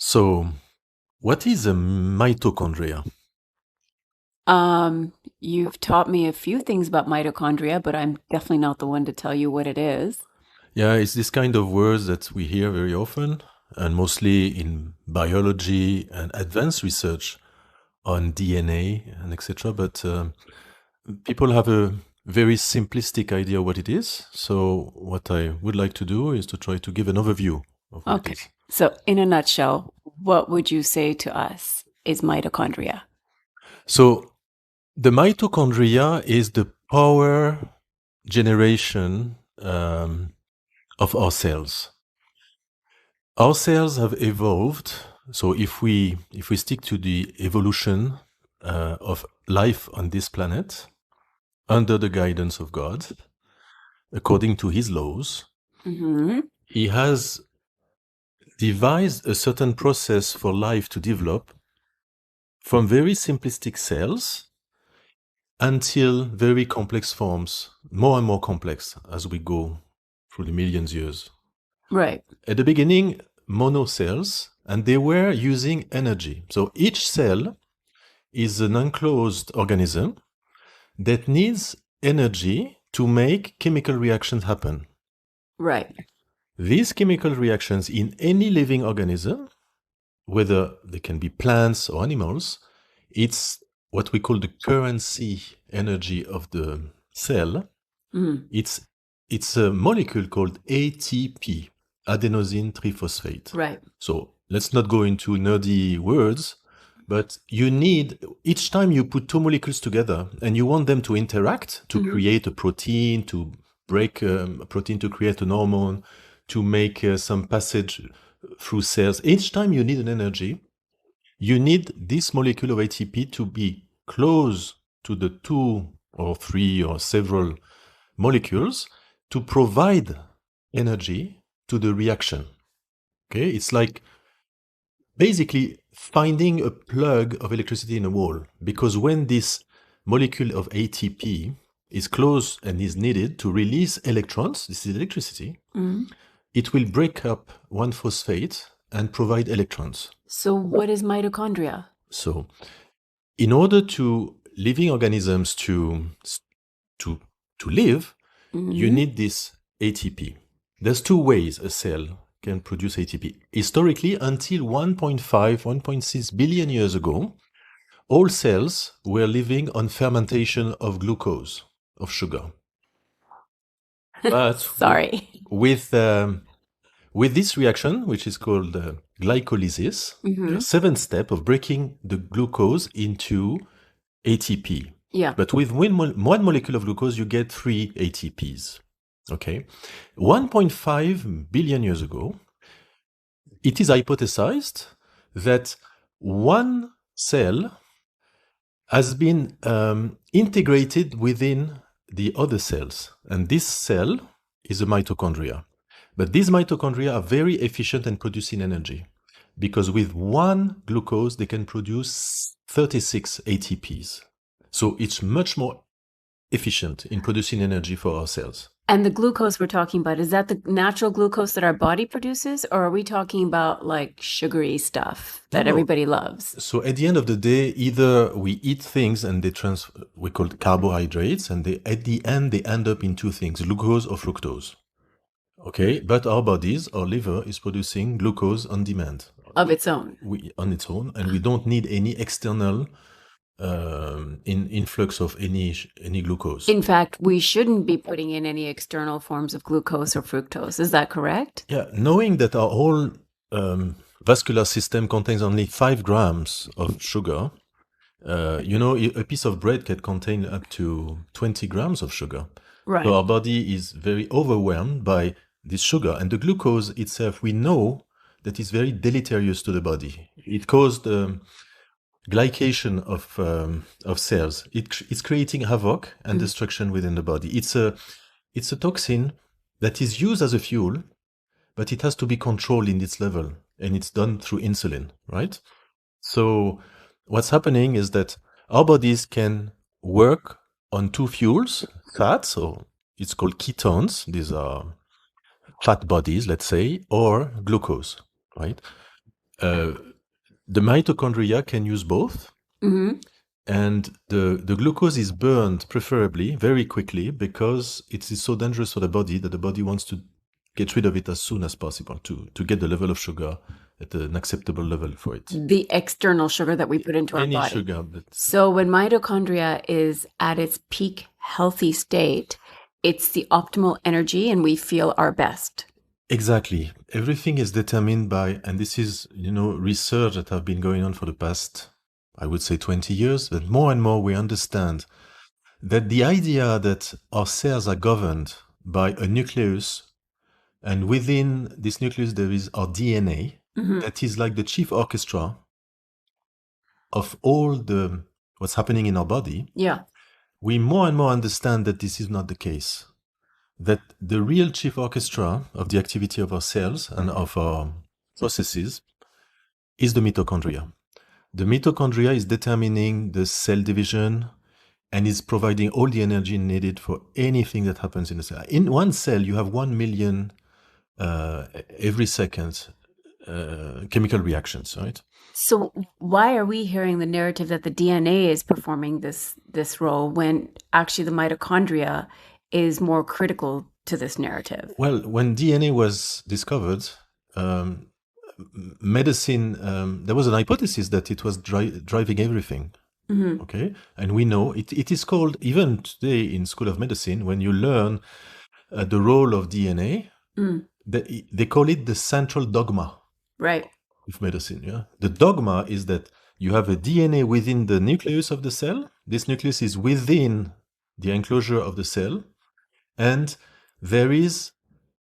So, what is a mitochondria? You've taught me a few things about mitochondria, but I'm definitely not the one to tell you what it is. Yeah, it's this kind of words that we hear very often, and mostly in biology and advanced research on DNA and etc. But people have a very simplistic idea what it is. So, what I would like to do is to try to give an overview of what it Okay. is. So, in a nutshell, what would you say to us is mitochondria? So, the mitochondria is the power generation of our cells. Our cells have evolved. So if we stick to the evolution of life on this planet under the guidance of God, according to His laws, Mm-hmm. He has devised a certain process for life to develop from very simplistic cells until very complex forms, more and more complex as we go through the millions of years. Right. At the beginning, monocells, and they were using energy. So each cell is an enclosed organism that needs energy to make chemical reactions happen. Right. These chemical reactions in any living organism, whether they can be plants or animals, it's what we call the currency energy of the cell. Mm. It's a molecule called ATP, adenosine triphosphate. Right. So let's not go into nerdy words, but you need, each time you put two molecules together and you want them to interact to Mhm. create a protein, to break a protein to create an hormone, to make some passage through cells, each time you need an energy, you need this molecule of ATP to be close to the two or three or several molecules to provide energy to the reaction. Okay, it's like basically finding a plug of electricity in a wall, because when this molecule of ATP is close and is needed to release electrons, this is electricity, Mhm. it will break up one phosphate and provide electrons. So, what is mitochondria? So, in order to living organisms to to live, you Mhm. need this ATP. There's two ways a cell can produce ATP. Historically, until 1.5, 1.6 billion years ago, all cells were living on fermentation of glucose, of sugar. But Sorry. with with this reaction, which is called glycolysis, there are Hmm. 7 steps of breaking the glucose into ATP. Yeah. But with one molecule of glucose, you get 3 ATPs. Okay. 1.5 billion years ago, it is hypothesized that one cell has been integrated within the other cells. And this cell is a mitochondria. But these mitochondria are very efficient in producing energy because with one glucose, they can produce 36 ATPs. So it's much more efficient in producing energy for our cells. And the glucose we're talking about, is that the natural glucose that our body produces, or are we talking about like sugary stuff No, that no. everybody loves? So at the end of the day, either we eat things and we call it carbohydrates, and at the end they end up in two things, glucose or fructose. Okay, but our bodies, our liver is producing glucose on demand, Of its own. on its own, and we don't need any external influx of any glucose. In fact, we shouldn't be putting in any external forms of glucose or fructose. Is that correct? Yeah, knowing that our whole vascular system contains only 5 grams of sugar, a piece of bread can contain up to 20 grams of sugar. So Right. our body is very overwhelmed by this sugar. And the glucose itself, we know that is very deleterious to the body. It caused glycation of cells. It's creating havoc and Mhm. destruction within the body. It's a toxin that is used as a fuel, but it has to be controlled in its level, and it's done through insulin, right? So what's happening is that our bodies can work on two fuels, fats, so it's called ketones. These are fat bodies, let's say, or glucose, right? The mitochondria can use both. Mm-hmm. And the glucose is burned preferably very quickly because it is so dangerous for the body that the body wants to get rid of it as soon as possible to get the level of sugar at an acceptable level for it. The external sugar that we put into our Any body. sugar. But So when mitochondria is at its peak healthy state, it's the optimal energy and we feel our best. exactly. Everything is determined by, and this is, research that have been going on for the past, I would say 20 years, but more and more we understand that the idea that our cells are governed by a nucleus, and within this nucleus there is our DNA, Mhm. that is like the chief orchestra of all the what's happening in our body. Yeah. We more and more understand that this is not the case. That the real chief orchestra of the activity of our cells and of our processes is the mitochondria. The mitochondria is determining the cell division and is providing all the energy needed for anything that happens in the cell. In one cell, you have 1 million every second chemical reactions, right? So why are we hearing the narrative that the DNA is performing this role when actually the mitochondria is more critical to this narrative? Well, when DNA was discovered, medicine, there was an hypothesis that it was driving everything. Mhm. Okay, and we know it is called, even today in School of Medicine, when you learn the role of DNA, they call it the central dogma Right. of medicine. Yeah, the dogma is that you have a DNA within the nucleus of the cell. This nucleus is within the enclosure of the cell, and there is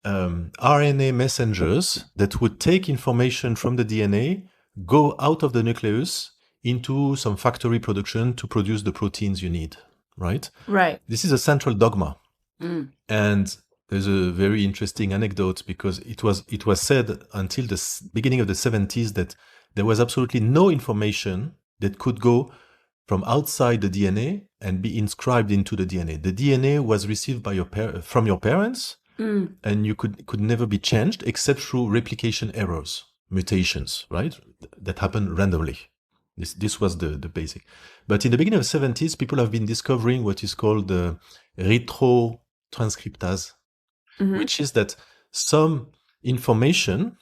RNA messengers that would take information from the DNA, go out of the nucleus into some factory production to produce the proteins you need, right? Right. This is a central dogma. Mm. And there's a very interesting anecdote because it was said until the beginning of the 70s that there was absolutely no information that could go from outside the DNA and be inscribed into the DNA. The DNA was received by from your parents, and you could never be changed except through replication errors, mutations, right? That happen randomly. This was the basic. But in the beginning of the 70s, people have been discovering what is called the retrotranscriptase, which is that some information,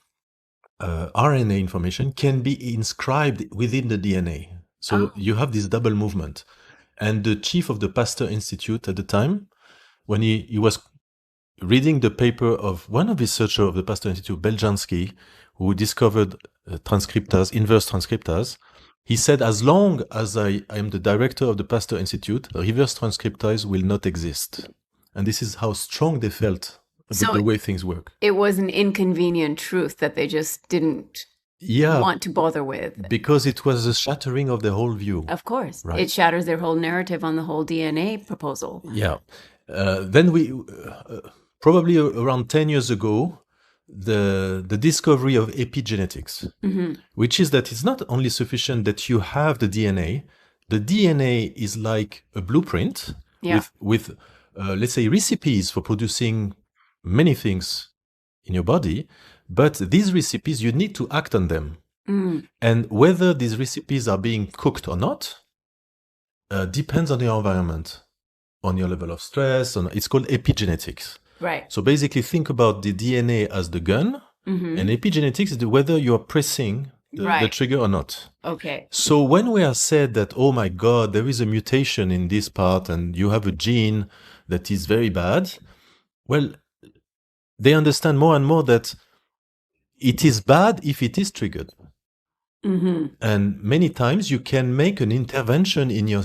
RNA information, can be inscribed within the DNA. So you have this double movement. And the chief of the Pasteur Institute at the time, when he was reading the paper of one of the researchers of the Pasteur Institute, Beljanski, who discovered transcriptase, inverse transcriptase, he said, as long as I am the director of the Pasteur Institute, reverse transcriptase will not exist. And this is how strong they felt about the way things work. It was an inconvenient truth that they just didn't want to bother with. Because it was a shattering of the whole view. Of course. Right. It shatters their whole narrative on the whole DNA proposal. Yeah. Then we, probably around 10 years ago, the discovery of epigenetics, which is that it's not only sufficient that you have the DNA is like a blueprint with let's say, recipes for producing many things in your body, but these recipes, you need to act on them. And whether these recipes are being cooked or not depends on your environment, on your level of stress. It's called epigenetics. Right. So basically, think about the DNA as the gun, and epigenetics is whether you are pressing the trigger or not. Okay. So when we are said that, oh my God, there is a mutation in this part and you have a gene that is very bad, well, they understand more and more that it is bad if it is triggered. And many times you can make an intervention in your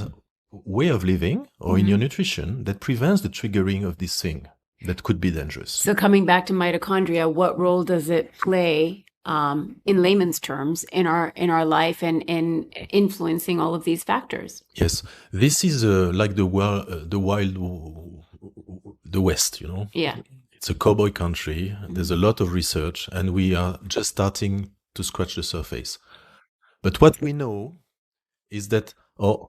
way of living or in your nutrition that prevents the triggering of this thing that could be dangerous. So coming back to mitochondria, what role does it play in layman's terms in our life and in influencing all of these factors? Yes, this is like the West, Yeah. It's a cowboy country. There's a lot of research, and we are just starting to scratch the surface. But what we know is that our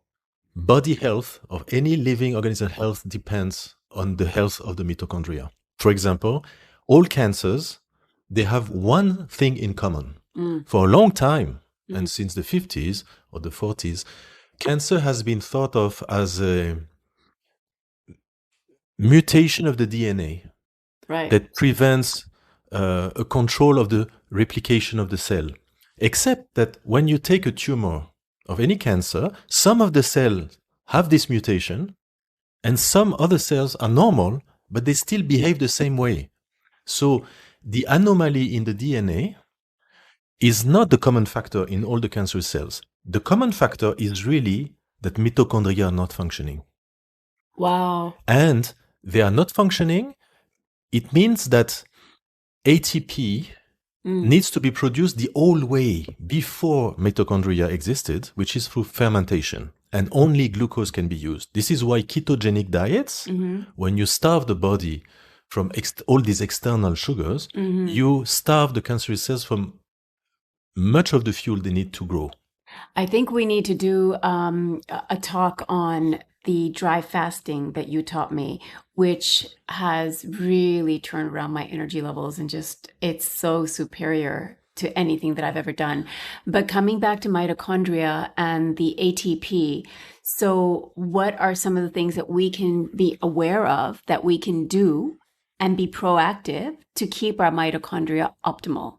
body health of any living organism health depends on the health of the mitochondria. For example, all cancers, they have one thing in common. For a long time, and since the 50s or the 40s, cancer has been thought of as a mutation of the DNA that prevents a control of the replication of the cell. Except that when you take a tumor of any cancer, some of the cells have this mutation and some other cells are normal, but they still behave the same way. So the anomaly in the DNA is not the common factor in all the cancer cells. The common factor is really that mitochondria are not functioning. Wow. And they are not functioning. It means that ATP needs to be produced the old way before mitochondria existed, which is through fermentation. And only glucose can be used. This is why ketogenic diets, when you starve the body from all these external sugars, you starve the cancerous cells from much of the fuel they need to grow. I think we need to do a talk on the dry fasting that you taught me, which has really turned around my energy levels and just, it's so superior to anything that I've ever done. But coming back to mitochondria and the ATP, so what are some of the things that we can be aware of that we can do and be proactive to keep our mitochondria optimal?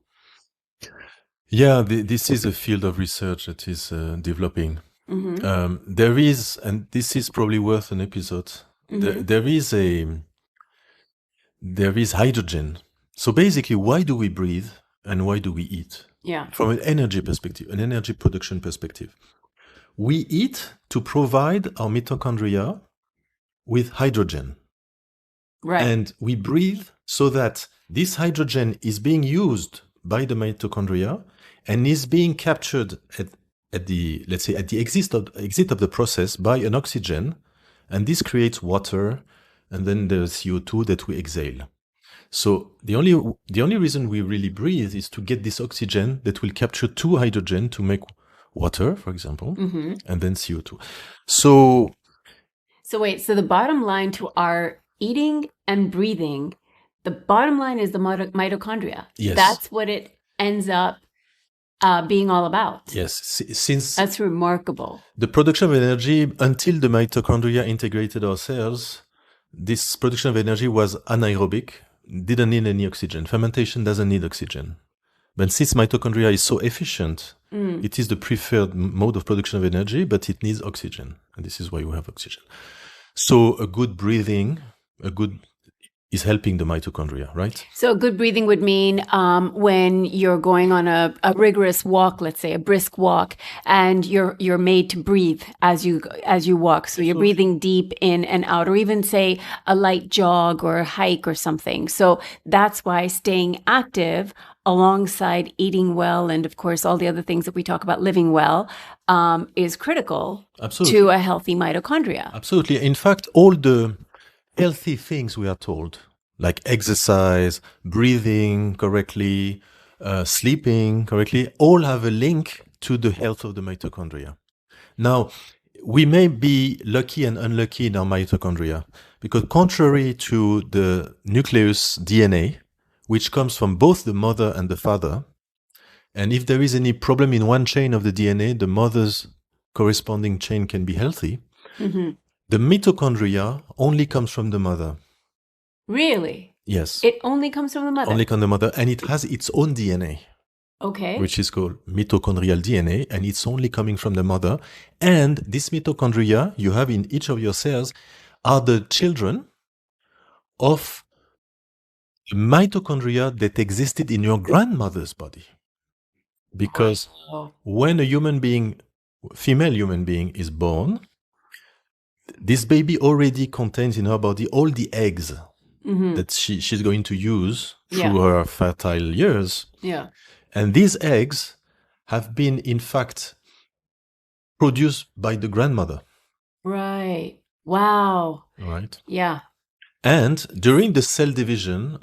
Yeah, this is a field of research that is developing. There is, and this is probably worth an episode. There is hydrogen. So basically, why do we breathe and why do we eat? Yeah. From an energy perspective, an energy production perspective, we eat to provide our mitochondria with hydrogen. Right. And we breathe so that this hydrogen is being used by the mitochondria and is being captured at the, let's say, at the exit of the process by an oxygen, and this creates water, and then the CO2 that we exhale. So the only reason we really breathe is to get this oxygen that will capture two hydrogen to make water, for example, and then CO2. So wait, so the bottom line to our eating and breathing, the bottom line is the mitochondria. Yes. That's what it ends up being all about. Yes, since that's remarkable. The production of energy, until the mitochondria integrated our cells, this production of energy was anaerobic, didn't need any oxygen. Fermentation doesn't need oxygen. But since mitochondria is so efficient, it is the preferred mode of production of energy, but it needs oxygen. And this is why we have oxygen. So a good breathing, is helping the mitochondria, right? So good breathing would mean when you're going on a rigorous walk, let's say a brisk walk, and you're made to breathe as you walk. So you're breathing deep in and out, or even say a light jog or a hike or something. So that's why staying active alongside eating well, and of course all the other things that we talk about living well, is critical to a healthy mitochondria. Absolutely. In fact, all the healthy things we are told, like exercise, breathing correctly, sleeping correctly, all have a link to the health of the mitochondria. Now, we may be lucky and unlucky in our mitochondria, because contrary to the nucleus DNA, which comes from both the mother and the father, and if there is any problem in one chain of the DNA, the mother's corresponding chain can be healthy. The mitochondria only comes from the mother. Really? Yes. It only comes from the mother? Only from the mother, and it has its own DNA. Okay. Which is called mitochondrial DNA, and it's only coming from the mother. And this mitochondria you have in each of your cells are the children of mitochondria that existed in your grandmother's body. Because when a female human being is born, this baby already contains in her body all the eggs that she's going to use through her fertile years. Yeah. And these eggs have been, in fact, produced by the grandmother. Right. Wow. Right. Yeah. And during the cell division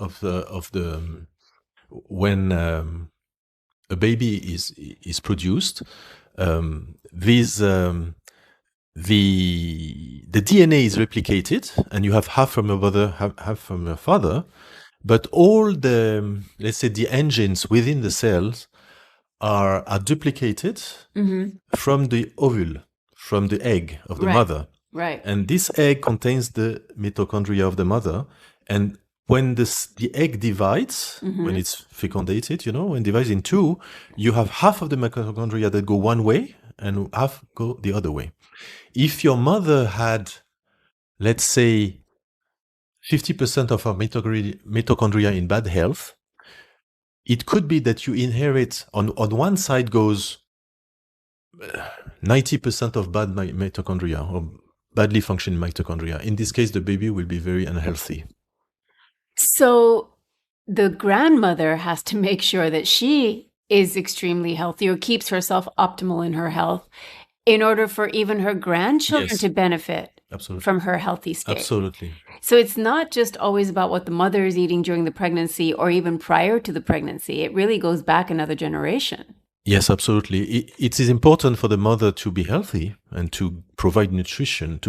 when a baby is produced, the DNA is replicated, and you have half from your mother, half from your father, but all the, let's say, the engines within the cells are duplicated from the ovule, from the egg of the Right. mother. Right. And this egg contains the mitochondria of the mother. And when the egg divides, when it's fecundated, when it divides in two, you have half of the mitochondria that go one way and half go the other way. If your mother had, let's say, 50% of her mitochondria in bad health, it could be that you inherit, on one side goes 90% of bad mitochondria or badly functioning mitochondria. In this case, the baby will be very unhealthy. So the grandmother has to make sure that she is extremely healthy or keeps herself optimal in her health in order for even her grandchildren Yes. to benefit Absolutely. from her healthy state. Absolutely. So it's not just always about what the mother is eating during the pregnancy or even prior to the pregnancy. It really goes back another generation. Yes, absolutely. It is important for the mother to be healthy and to provide nutrition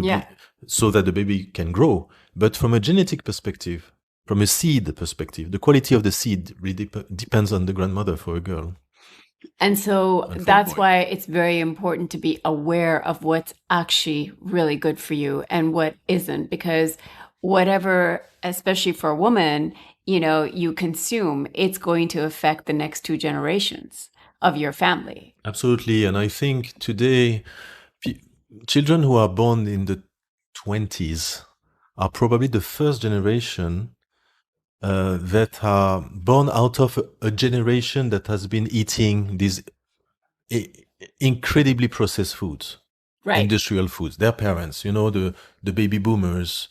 so that the baby can grow. But from a genetic perspective, from a seed perspective, the quality of the seed really depends on the grandmother for a girl. And so that's why it's very important to be aware of what's actually really good for you and what isn't, because whatever, especially for a woman, you consume, it's going to affect the next two generations of your family. Absolutely. And I think today, children who are born in the 20s are probably the first generation that are born out of a generation that has been eating these incredibly processed foods, industrial foods. Their parents, the baby boomers.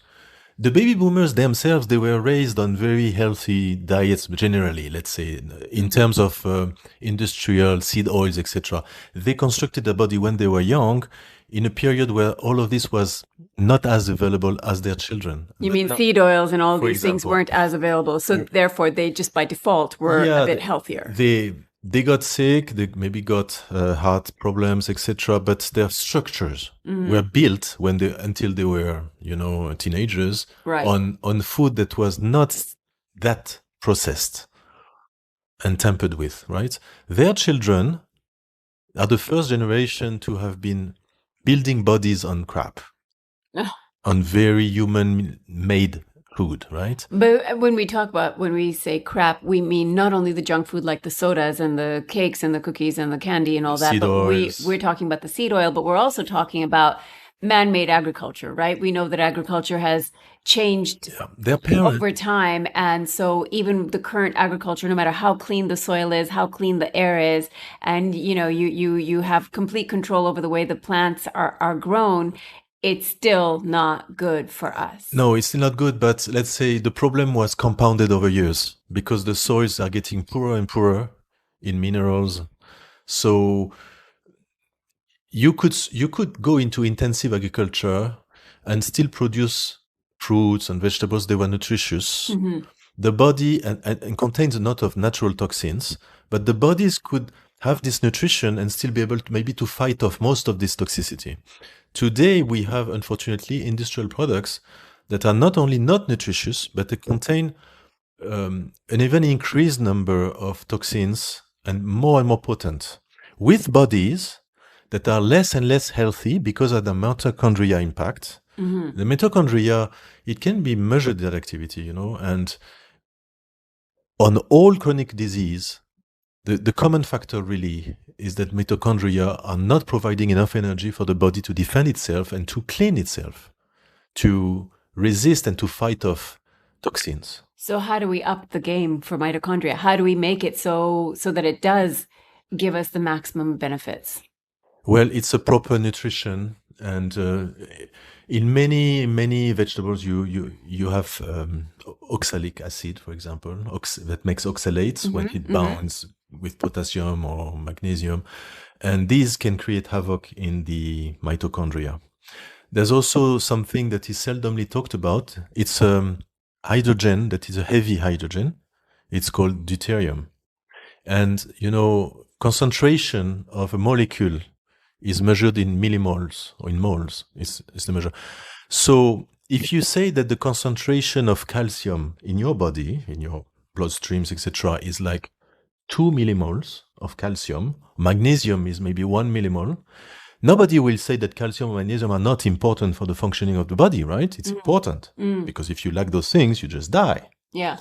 The baby boomers themselves, they were raised on very healthy diets generally, let's say, in terms of industrial seed oils, etc. They constructed their body when they were young in a period where all of this was not as available as their children. You mean seed oils and all these things weren't as available, so therefore they just by default were a bit healthier. They got sick, they maybe got heart problems, etc. But their structures were built until they were, teenagers, on food that was not that processed and tampered with, right? Their children are the first generation to have been building bodies on crap, on very human-made food, right? But when we say crap, we mean not only the junk food like the sodas and the cakes and the cookies and the candy and all that, but we're talking about the seed oil, but we're also talking about man-made agriculture, right? We know that agriculture has changed over time. And so even the current agriculture, no matter how clean the soil is, how clean the air is, and you have complete control over the way the plants are grown, it's still not good for us. No, it's still not good, but let's say the problem was compounded over years because the soils are getting poorer and poorer in minerals. So you could go into intensive agriculture and still produce fruits and vegetables that were nutritious. The body and contains a lot of natural toxins, but the bodies could have this nutrition and still be able to fight off most of this toxicity. Today, we have, unfortunately, industrial products that are not only not nutritious, but they contain an even increased number of toxins and more potent, with bodies that are less and less healthy because of the mitochondria impact. The mitochondria, it can be measured, their activity, and on all chronic disease, the common factor really is that mitochondria are not providing enough energy for the body to defend itself and to clean itself, to resist and to fight off toxins. So how do we up the game for mitochondria? How do we make it so that it does give us the maximum benefits? Well, it's a proper nutrition, and in many vegetables, you have oxalic acid, for example, that makes oxalates when it bonds with potassium or magnesium, and these can create havoc in the mitochondria. There's also something that is seldomly talked about. It's hydrogen that is a heavy hydrogen. It's called deuterium, and concentration of a molecule is measured in millimoles or in moles. Is the measure. So if you say that the concentration of calcium in your body, in your bloodstreams, etc., is like 2 millimoles of calcium. Magnesium is maybe 1 millimole. Nobody will say that calcium and magnesium are not important for the functioning of the body, right? It's important because if you lack those things, you just die. Yeah.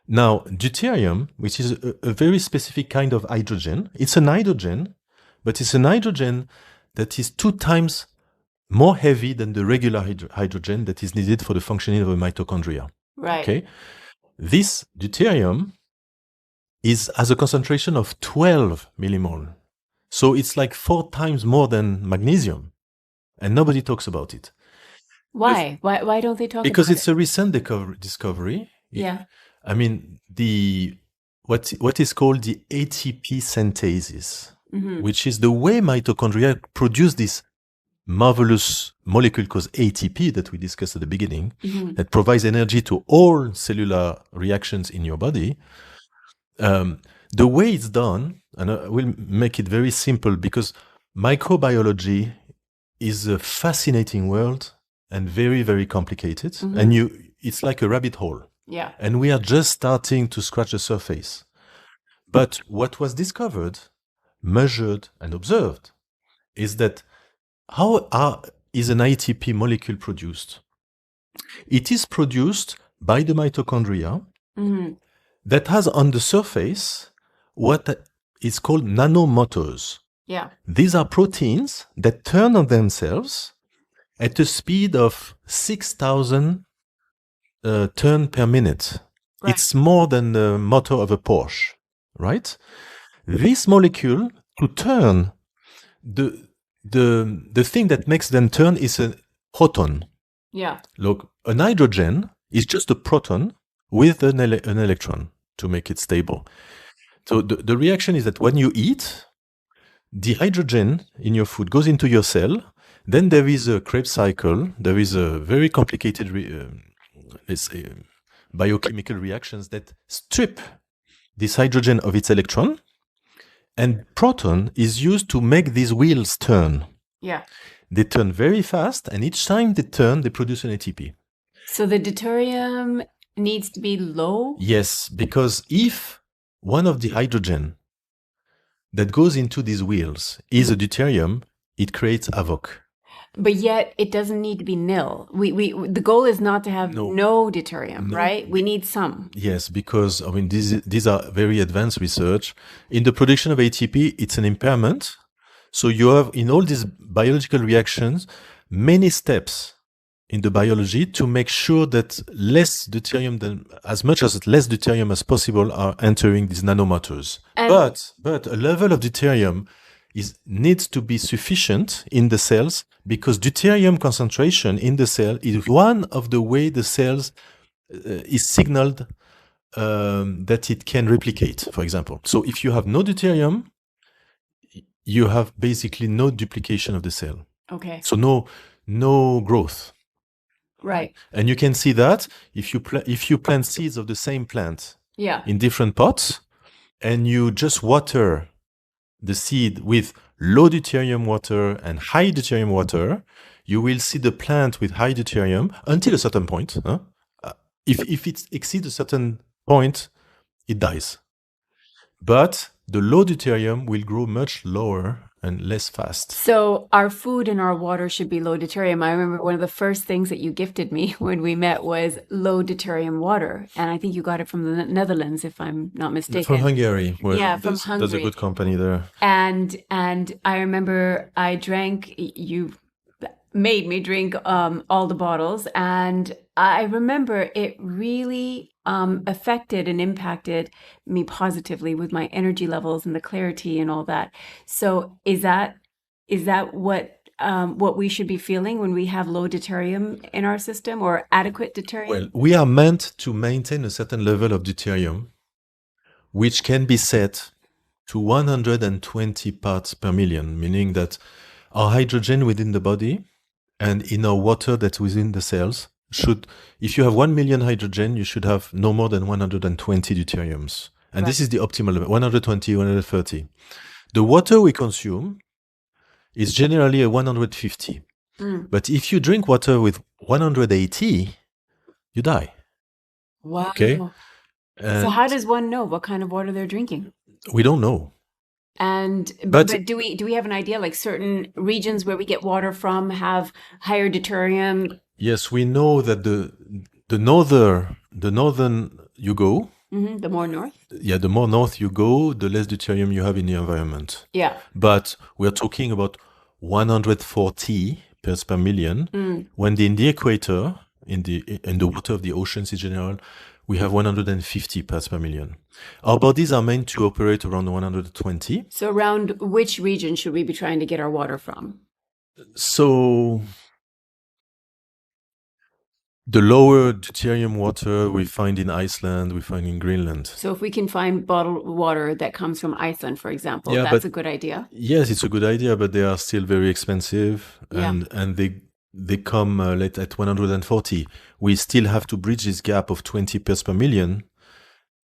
Now, deuterium, which is a very specific kind of hydrogen, it's an hydrogen, but it's an hydrogen that is 2 times more heavy than the regular hydrogen that is needed for the functioning of a mitochondria. Right. Okay, this deuterium has a concentration of 12 millimole. So it's like 4 times more than magnesium, and nobody talks about it. Why? Why don't they talk Because about it's a recent discovery. Yeah. I mean, what is called the ATP synthesis, which is the way mitochondria produce this marvelous molecule called ATP that we discussed at the beginning, that provides energy to all cellular reactions in your body. The way it's done, and I will make it very simple because microbiology is a fascinating world and very, very complicated. And it's like a rabbit hole. Yeah. And we are just starting to scratch the surface. But what was discovered, measured, and observed is that how is an ATP molecule produced? It is produced by the mitochondria that has on the surface what is called nanomotors. Yeah. These are proteins that turn on themselves at a speed of 6,000 turn per minute. Right. It's more than the motor of a Porsche, right? This molecule to turn, the thing that makes them turn is a proton. Yeah. Look, an hydrogen is just a proton with an electron to make it stable. So the reaction is that when you eat, the hydrogen in your food goes into your cell. Then there is a Krebs cycle. There is a very complicated, let's say, biochemical reactions that strip this hydrogen of its electron. And proton is used to make these wheels turn. Yeah. They turn very fast, and each time they turn, they produce an ATP. So the deuterium needs to be low? Yes, because if one of the hydrogen that goes into these wheels is a deuterium, it creates havoc. But yet it doesn't need to be nil. The goal is not to have no deuterium, right? We need some. Yes, because I mean these are very advanced research. In the production of ATP, it's an impairment. So you have in all these biological reactions many steps in the biology to make sure that less deuterium as deuterium as possible are entering these nanomotors. But a level of deuterium needs to be sufficient in the cells because deuterium concentration in the cell is one of the way the cells is signaled that it can replicate, for example. So if you have no deuterium, you have basically no duplication of the cell. Okay. So no growth. Right. And you can see that if you plant seeds of the same plant in different pots and you just water the seed with low deuterium water and high deuterium water, you will see the plant with high deuterium until a certain point. If it exceeds a certain point, it dies. But the low deuterium will grow much lower and less fast. So our food and our water should be low deuterium. I remember one of the first things that you gifted me when we met was low deuterium water. And I think you got it from the Netherlands, if I'm not mistaken. From Hungary. Well, from Hungary. There's a good company there. And I remember I drank, you made me drink all the bottles. And I remember it really affected and impacted me positively with my energy levels and the clarity and all that. So is that what we should be feeling when we have low deuterium in our system or adequate deuterium? Well, we are meant to maintain a certain level of deuterium, which can be set to 120 parts per million, meaning that our hydrogen within the body and in our water that's within the cells if you have 1 million hydrogen, you should have no more than 120 deuteriums. And this is the optimal level, 120, 130. The water we consume is generally a 150. But if you drink water with 180, you die. Wow. Okay. So how does one know what kind of water they're drinking? We don't know. And But but do we have an idea, like certain regions where we get water from have higher deuterium? yes, we know that the northern you go, The more north? yeah, the more north you go, the less deuterium you have in the environment. Yeah. But we're talking about 140 parts per million, when in the equator, in the water of the oceans in general, we have 150 parts per million. Our bodies are meant to operate around 120. So around which region should we be trying to get our water from? So the lower deuterium water we find in Iceland, we find in Greenland. So if we can find bottled water that comes from Iceland, for example, Yeah, that's but a good idea. yes, it's a good idea, but they are still very expensive, Yeah. and they come late at 140. We still have to bridge this gap of 20 parts per million,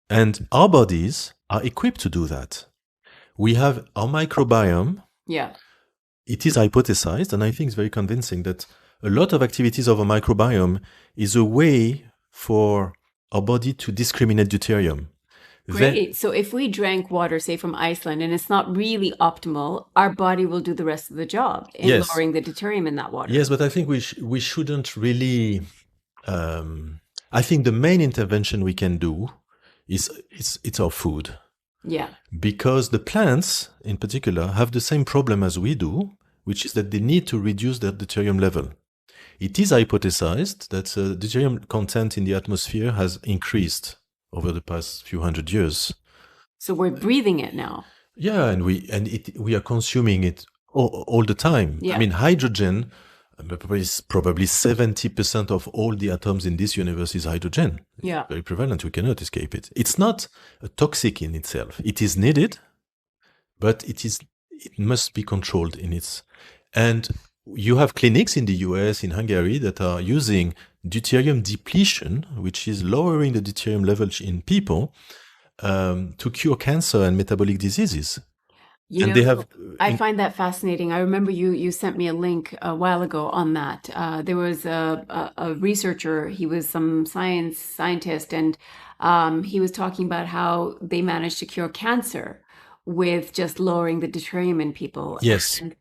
and our bodies are equipped to do that. We have our microbiome. Yeah. It is hypothesized, and I think it's very convincing, that a lot of activities of our microbiome is a way for our body to discriminate deuterium. Great. So if we drank water, say from Iceland, and it's not really optimal, our body will do the rest of the job in Yes. lowering the deuterium in that water. Yes, but I think we shouldn't really. I think the main intervention we can do is it's our food, Yeah. because the plants in particular have the same problem as we do, which is that they need to reduce their deuterium level. It is hypothesized that deuterium content in the atmosphere has increased over the past few hundred years. So we're breathing it now. Yeah, and we are consuming it all the time. Yeah. I mean, hydrogen, probably 70% of all the atoms in this universe is hydrogen. Yeah. It's very prevalent. We cannot escape it. It's not toxic in itself. It is needed, but it must be controlled in its. And you have clinics in the US, in Hungary, that are using deuterium depletion, which is lowering the deuterium level in people, to cure cancer and metabolic diseases. They have. I find that fascinating. I remember you sent me a link a while ago on that. There was a researcher. He was some scientist, and he was talking about how they managed to cure cancer with just lowering the deuterium in people. Yes. And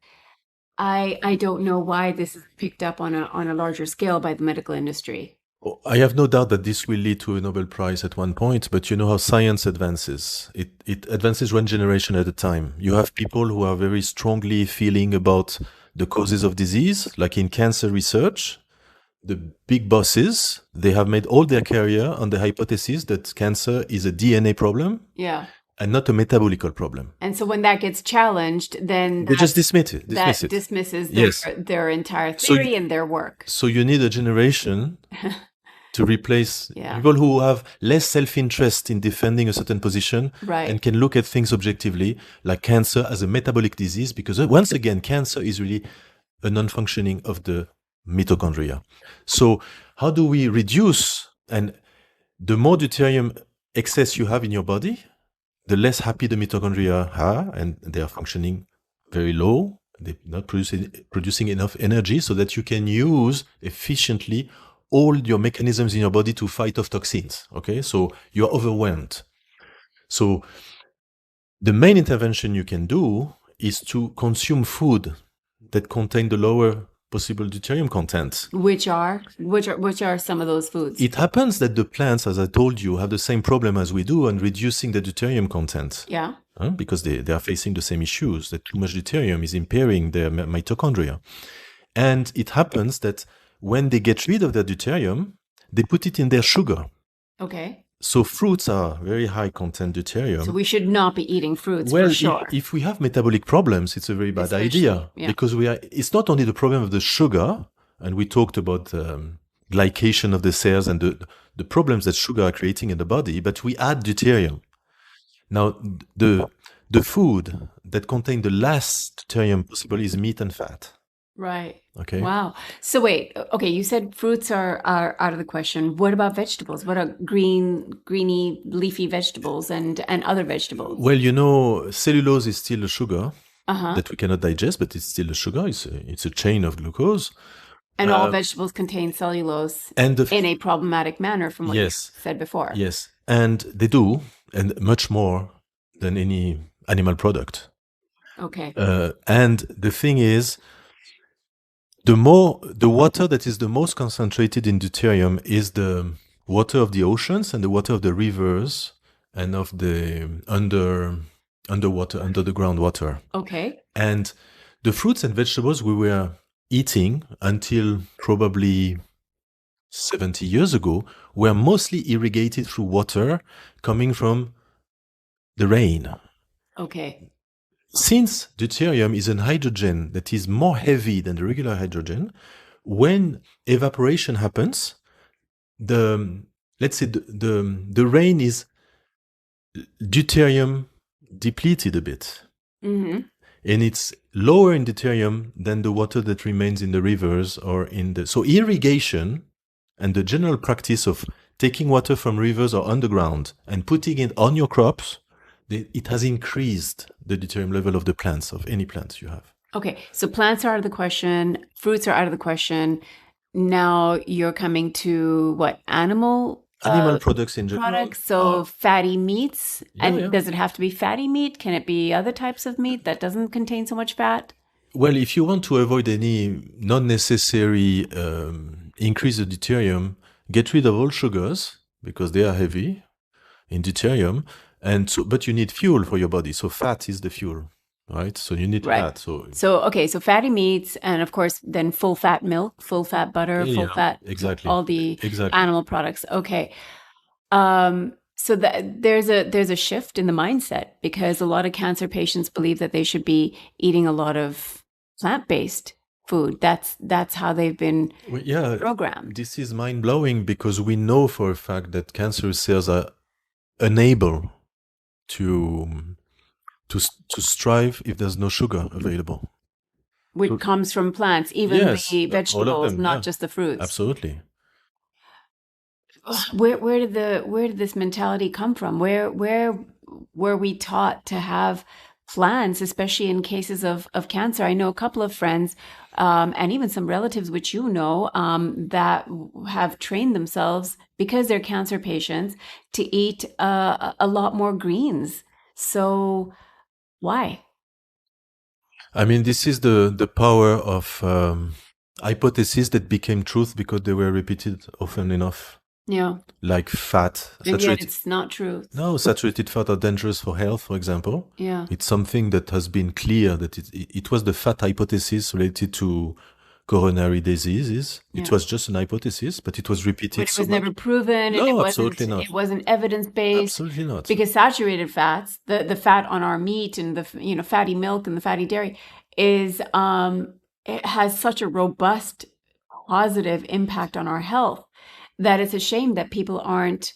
I don't know why this is picked up on a larger scale by the medical industry. I have no doubt that this will lead to a Nobel Prize at one point, but you know how science advances. It advances one generation at a time. You have people who are very strongly feeling about the causes of disease, like in cancer research. The big bosses, they have made all their career on the hypothesis that cancer is a DNA problem. Yeah. And not a metabolical problem. And so when that gets challenged, then they just dismiss it. That dismisses their entire theory and their work. So you need a generation to replace people who have less self-interest in defending a certain position, and can look at things objectively, like cancer as a metabolic disease, because once again, cancer is really a non-functioning of the mitochondria. So how do we reduce? And the more deuterium excess you have in your body, the less happy the mitochondria are, and they are functioning very low. They're not producing enough energy so that you can use efficiently all your mechanisms in your body to fight off toxins. Okay, so you're overwhelmed. So the main intervention you can do is to consume food that contain the lower possible deuterium content. Which are some of those foods? It happens that the plants, as I told you, have the same problem as we do on reducing the deuterium content. Yeah. Because they are facing the same issues, that too much deuterium is impairing their mitochondria. And it happens that when they get rid of their deuterium, they put it in their sugar. Okay. So fruits are very high content deuterium. So we should not be eating fruits, for sure. If we have metabolic problems, it's a very bad idea. Yeah. Because it's not only the problem of the sugar, and we talked about glycation of the cells and the problems that sugar are creating in the body, but we add deuterium. Now, the food that contain the last deuterium possible is meat and fat. Right. Okay. Wow. So wait, okay, you said fruits are out of the question. What about vegetables? What are greeny, leafy vegetables and other vegetables? Well, you know, cellulose is still a sugar that we cannot digest, but it's still a sugar. It's a chain of glucose. And all vegetables contain cellulose in a problematic manner, from what you said before. Yes, and they do, and much more than any animal product. Okay. And the thing is, the water that is the most concentrated in deuterium is the water of the oceans and the water of the rivers and of the underwater, under the groundwater. Okay. And the fruits and vegetables we were eating until probably 70 years ago were mostly irrigated through water coming from the rain. Okay. Since deuterium is an hydrogen that is more heavy than the regular hydrogen, when evaporation happens, let's say the rain is deuterium depleted a bit. Mm-hmm. And it's lower in deuterium than the water that remains in the rivers or so irrigation and the general practice of taking water from rivers or underground and putting it on your crops, it has increased the deuterium level of the plants, of any plants you have. Okay, so plants are out of the question, fruits are out of the question. Now you're coming to what? Animal Products in general. products, so fatty meats. Yeah, and yeah. does it have to be fatty meat? Can it be other types of meat that doesn't contain so much fat? Well, if you want to avoid any non-necessary increase of deuterium, get rid of all sugars because they are heavy in deuterium, but you need fuel for your body. So fat is the fuel, right? So you need Right. fat. So fatty meats, and of course then full fat milk, full fat butter, Yeah, full yeah, fat, exactly. all the Exactly. animal products. Okay. So that there's a shift in the mindset, because a lot of cancer patients believe that they should be eating a lot of plant-based food. That's how they've been Well, yeah, programmed. this is mind-blowing because we know for a fact that cancerous cells are unable to strive if there's no sugar available. Which comes from plants, even Yes, the all of vegetables, them, not yeah. just the fruits. Absolutely. Where did this mentality come from? Where were we taught to have plans, especially in cases of cancer? I know a couple of friends, and even some relatives, which you know, that have trained themselves, because they're cancer patients, to eat a lot more greens. So why? I mean, this is the power of hypotheses that became truth because they were repeated often enough. Yeah. Like fat. And yet it's not true. No, saturated fat are dangerous for health, for example. Yeah. It's something that has been clear that it was the fat hypothesis related to coronary diseases. Yeah. It was just an hypothesis, but it was repeated. But it was never proven, and No, absolutely not. It wasn't evidence-based. Absolutely not. Because saturated fats, the fat on our meat and the fatty milk and the fatty dairy is it has such a robust positive impact on our health that it's a shame that people aren't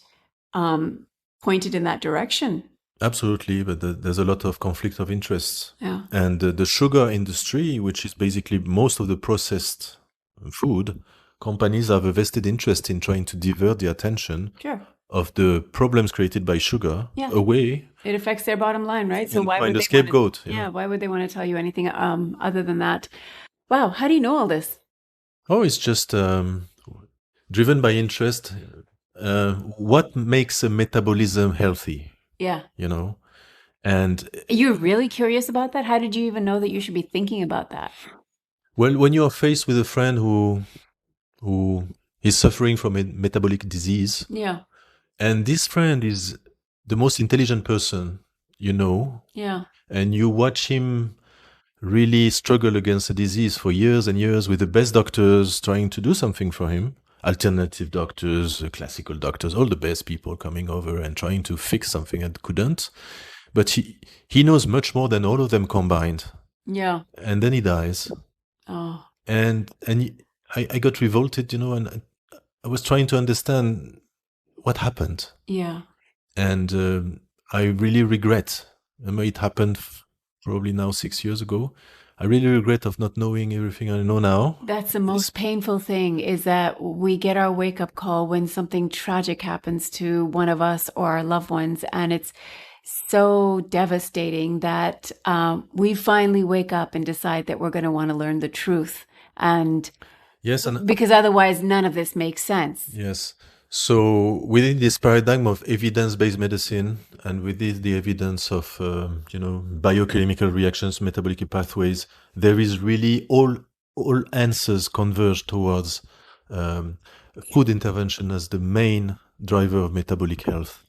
pointed in that direction. Absolutely, but there's a lot of conflict of interests. Yeah. And the sugar industry, which is basically most of the processed food, companies have a vested interest in trying to divert the attention of the problems created by sugar away. It affects their bottom line, right? So why find would a scapegoat? Why would they want to tell you anything other than that? Wow, how do you know all this? Oh, it's just driven by interest. What makes a metabolism healthy? Yeah. You know, and you're really curious about that? How did you even know that you should be thinking about that? Well, when you are faced with a friend who is suffering from a metabolic disease, and this friend is the most intelligent person you know, and you watch him really struggle against a disease for years and years with the best doctors trying to do something for him, alternative doctors, classical doctors, all the best people coming over and trying to fix something and couldn't. But he knows much more than all of them combined. Yeah. And then he dies. Oh. And I got revolted, you know, and I was trying to understand what happened. Yeah. And I really regret. It happened probably now 6 years ago. I really regret of not knowing everything I know now. That's the most painful thing, is that we get our wake-up call when something tragic happens to one of us or our loved ones, and it's so devastating that we finally wake up and decide that we're going to want to learn the truth. And yes, and because otherwise none of this makes sense. Yes. So within this paradigm of evidence-based medicine, and within the evidence of biochemical reactions, metabolic pathways, there is really all answers converge towards food intervention as the main driver of metabolic health.